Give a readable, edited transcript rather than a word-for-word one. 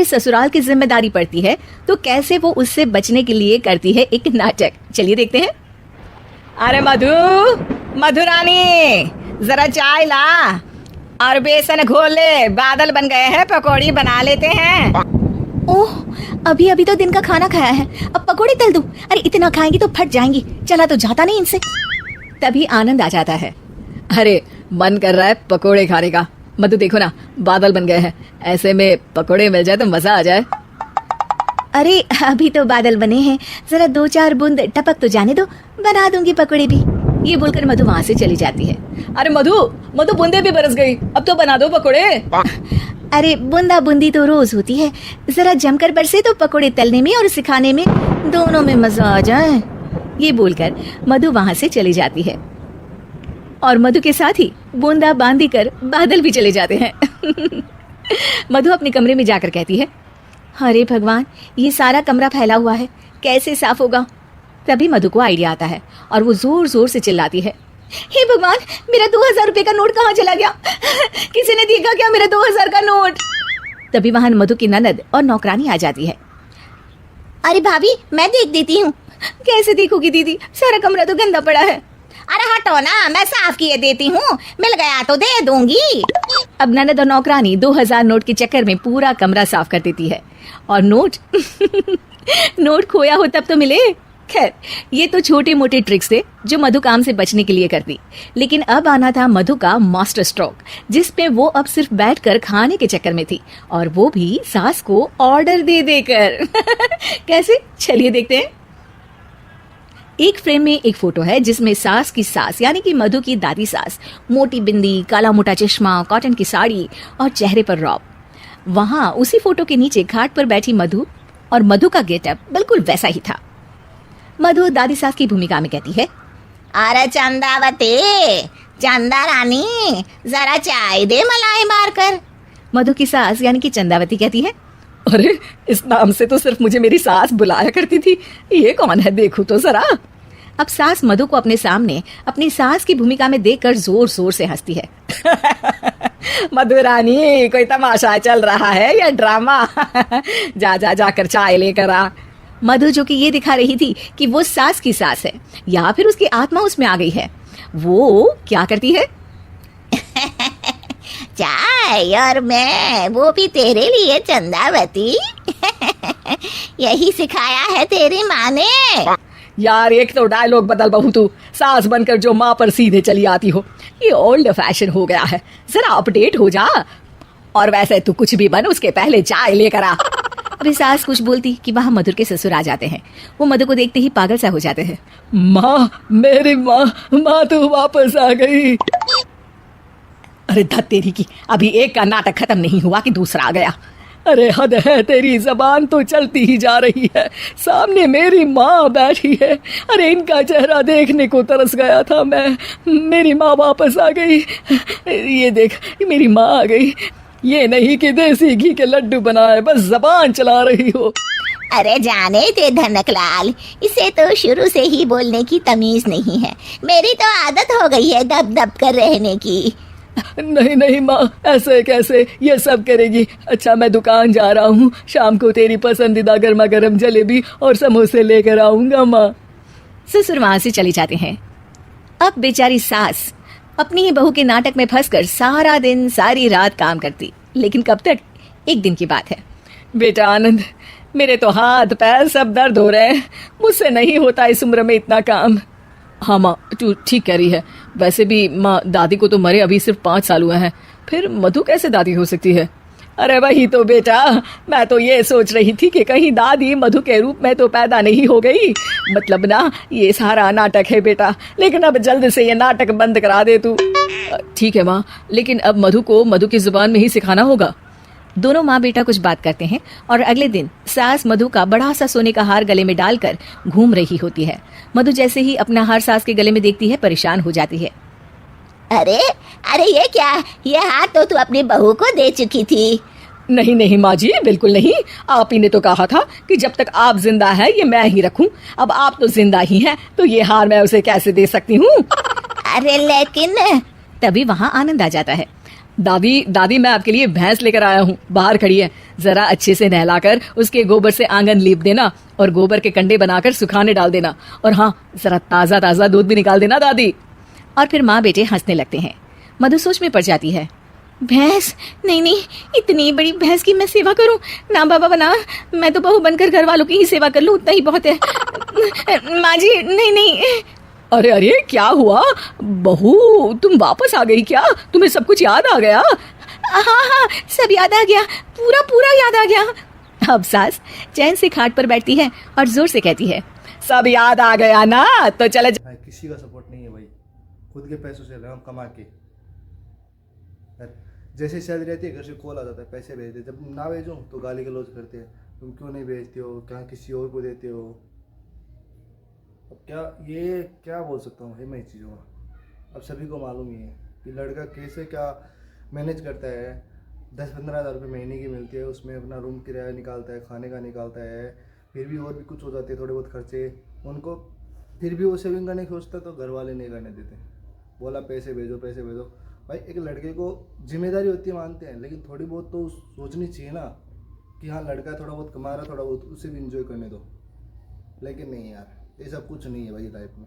ससुराल की जिम्मेदारी पड़ती है तो कैसे वो उससे बचने के लिए करती है एक नाटक। चलिए देखते हैं। अरे मधुरानी जरा चाय ला और बेसन घोल ले, बादल बन गए हैं, पकौड़ी बना लेते हैं। ओह, अभी अभी तो दिन का खाना खाया है, अब पकोड़े तल दूं? अरे इतना खाएंगी तो फट जाएंगी, चला तो जाता नहीं इनसे। तभी आनंद आ जाता है। अरे मन कर रहा है पकोड़े खाने का। मधु देखो ना, बादल बन गए हैं, ऐसे में पकोड़े मिल जाए तो मजा आ जाए। अरे अभी तो बादल बने हैं, जरा 2-4 बूंद टपक तो जाने दो, बना दूंगी पकोड़े भी। ये बोलकर मधु वहाँ से चली जाती है। अरे मधु बूंदे भी बरस गई, अब तो बना दो पकोड़े। अरे बूंदा बूंदी तो रोज होती है, जरा जमकर बरसे तो पकोड़े तलने में और सिखाने में दोनों में मजा आ जाए। ये बोलकर मधु वहाँ से चली जाती है और मधु के साथ ही बूंदा बांधी कर बादल भी चले जाते हैं। मधु अपने कमरे में जाकर कहती है, अरे भगवान, ये सारा कमरा फैला हुआ है, कैसे साफ होगा? तभी मधु को आइडिया आता है और वो जोर जोर से चिल्लाती है, हे भगवान, मेरा 2000 रुपए का नोट कहाँ चला गया? किसी ने देखा क्या मेरा 2000 का नोट? तभी वहां मधु की ननद और नौकरानी आ जाती है। अरे भाभी, मैं देख देती हूँ। कैसे देखोगी दीदी, सारा कमरा तो गंदा पड़ा है। अरे हटो ना, मैं साफ किए देती हूँ, मिल गया तो दे दूंगी। अब ननद और नौकरानी 2000 नोट के चक्कर में पूरा कमरा साफ कर देती है और नोट नोट खोया हो तब तो मिले। खैर, ये तो छोटे मोटे ट्रिक्स थे जो मधु काम से बचने के लिए करती, लेकिन अब आना था मधु का मास्टर स्ट्रोक, जिसपे वो अब सिर्फ बैठकर खाने के चक्कर में थी, और वो भी सास को ऑर्डर दे देकर। कैसे, चलिए देखते हैं। एक फ्रेम में एक फोटो है जिसमें सास की सास यानी कि मधु की दादी सास, मोटी बिंदी, काला मोटा चश्मा, कॉटन की साड़ी और चेहरे पर रौब। वहां उसी फोटो के नीचे घाट पर बैठी मधु, और मधु का गेटअप बिल्कुल वैसा ही था। मधु दादी सास की भूमिका में कहती है, अरे चंदावती, चंदा रानी, जरा चाय दे मलाई मारकर। मधु की सास यानी कि चंदावती कहती है, अरे इस नाम से तो सिर्फ मुझे मेरी सास बुलाया करती थी, ये कौन है देखो तो जरा। अब सास मधु को अपने सामने अपनी सास की भूमिका में देखकर जोर जोर से हंसती है। मधुरानी, कोई तमाशा चल रहा है या ड्रामा? जाकर चाय लेकर आ। मधु जो कि ये दिखा रही थी कि वो सास की सास है या फिर उसकी आत्मा उसमें आ गई है, वो क्या करती है? चाय और मैं, वो भी तेरे लिए चंदावती। यही सिखाया है तेरी माँ ने। यार एक तो डायलॉग बदल बहू, तू सास बनकर जो माँ पर सीधे चली आती हो, ये ओल्ड फैशन हो गया है, जरा अपडेट हो जा। और वैसे तू कुछ भी बन, उसके पहले चाय लेकर आ। अभी सास कुछ बोलती कि वहाँ मधुर के ससुर आ जाते हैं। वो मधु को देखते ही पागल सा हो जाते हैं। माँ, मेरी माँ तो वापस आ गई। अरे धत तेरी की, अभी एक का नाटक खत्म नहीं हुआ कि दूसरा आ गया। अरे हद है, तेरी जबान तो चलती ही जा रही है, सामने मेरी माँ बैठी है। अरे इनका चेहरा देखने को तरस गया था मैं। मेरी माँ वापस आ गई, ये देख मेरी माँ आ गई। ये नहीं कि देसी घी के लड्डू बनाए, बस जबान चला रही हो। अरे जाने दे धनकलाल, इसे तो शुरू से ही बोलने की तमीज नहीं है। मेरी तो आदत हो गई है दब दब कर रहने की। नहीं माँ, ऐसे कैसे, ये सब करेगी? अच्छा मैं दुकान जा रहा हूँ, शाम को तेरी पसंदीदा गर्मा गर्म जलेबी और समोसे लेकर आऊंगा माँ। ससुर वहां से चले जाते हैं। अब बेचारी सास अपनी ही बहू के नाटक में फंसकर सारा दिन सारी रात काम करती, लेकिन कब तक? एक दिन की बात है। बेटा आनंद, मेरे तो हाथ पैर सब दर्द हो रहे हैं, मुझसे नहीं होता इस उम्र में इतना काम। हाँ माँ, तू ठीक कह रही है। वैसे भी माँ, दादी को तो मरे अभी सिर्फ 5 साल हुए हैं, फिर मधु कैसे दादी हो सकती है? अरे वही तो बेटा, मैं तो ये सोच रही थी कि कहीं दादी मधु के रूप में तो पैदा नहीं हो गई। मतलब ना, ये सारा नाटक है बेटा, लेकिन अब जल्द से ये नाटक बंद करा दे तू। ठीक है माँ, लेकिन अब मधु को मधु की जुबान में ही सिखाना होगा। दोनों माँ बेटा कुछ बात करते हैं और अगले दिन सास मधु का बड़ा सा सोने का हार गले में डालकर घूम रही होती है। मधु जैसे ही अपना हार सास के गले में देखती है, परेशान हो जाती है। अरे ये क्या? ये हार तो तू अपनी बहू को दे चुकी थी। नहीं माँ जी, बिल्कुल नहीं। आप ही ने तो कहा था कि जब तक आप जिंदा है ये मैं ही रखूं। अब आप तो जिंदा ही हैं, तो ये हार मैं उसे कैसे दे सकती हूँ? अरे लेकिन तभी वहाँ आनंद आ जाता है। दादी दादी मैं आपके लिए भैंस लेकर आया हूँ, बाहर खड़ी है, जरा अच्छे से नहलाकर उसके गोबर से आंगन लीप देना और गोबर के कंडे बनाकर सुखाने डाल देना, और हाँ जरा ताजा ताजा दूध भी निकाल देना दादी। और फिर माँ बेटे हंसने लगते हैं। मधु सोच में पड़ जाती है। भैंस? नहीं नहीं, इतनी बड़ी भैंस की मैं सेवा करूं? ना बाबा बना, मैं तो बहू बनकर घर वालों की ही सेवा कर लूं, उतना ही बहुत है। माँ जी नहीं नहीं। अरे अरे क्या हुआ बहू, तुम वापस आ गई क्या? तुम्हें सब कुछ याद आ गया? हाँ हाँ, सब याद आ गया, पूरा पूरा याद आ गया। अब सास चैन से खाट पर बैठती है और जोर से कहती है, सब याद आ गया ना, तो चले भाई किसी का सपोर्ट नहीं है भाई, खुद के पैसों से हम कमा के। जैसे सैलरी रहती है घर से कॉल आ जाता है, पैसे भेज दे, जब ना भेजूँ तो गाली गलौज करते हैं, तुम क्यों नहीं भेजते हो, क्या किसी और को देते हो। अब क्या बोल सकता हूँ भाई मैं इस चीज़ों का। अब सभी को मालूम ही है कि लड़का कैसे क्या मैनेज करता है। 10-15 हज़ार रुपये महीने की मिलती है, उसमें अपना रूम किराया निकालता है, खाने का निकालता है, फिर भी और भी कुछ हो जाते हैं थोड़े बहुत खर्चे उनको, फिर भी वो सेविंग करने की सोचता तो घर वाले नहीं करने देते, बोला पैसे भेजो पैसे भेजो। भाई एक लड़के को जिम्मेदारी होती है मानते हैं, लेकिन थोड़ी बहुत तो सोचनी चाहिए ना कि हाँ लड़का थोड़ा बहुत कमा रहा, थोड़ा बहुत उसे भी इंजॉय करने दो। लेकिन नहीं यार, ये सब कुछ नहीं है भाई लाइफ में।